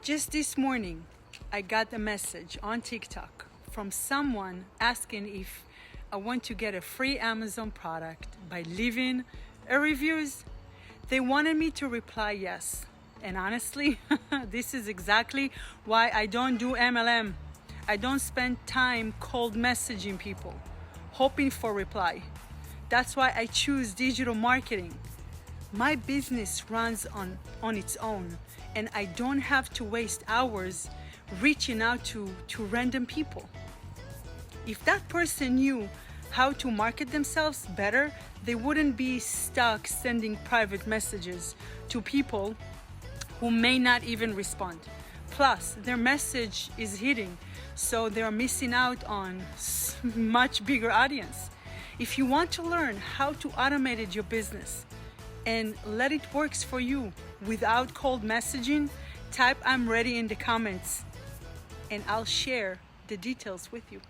Just this morning, I got a message on TikTok from someone asking if I want to get a free Amazon product by leaving a reviews. They wanted me to reply yes. And honestly, this is exactly why I don't do MLM. I don't spend time cold messaging people, hoping for reply. That's why I choose digital marketing. My business runs on its own, and I don't have to waste hours reaching out to random people. If that person knew how to market themselves better, they wouldn't be stuck sending private messages to people who may not even respond. Plus, their message is hitting, so they're missing out on much bigger audience. If you want to learn how to automate your business and let it works for you without cold messaging, type "I'm ready" in the comments and I'll share the details with you.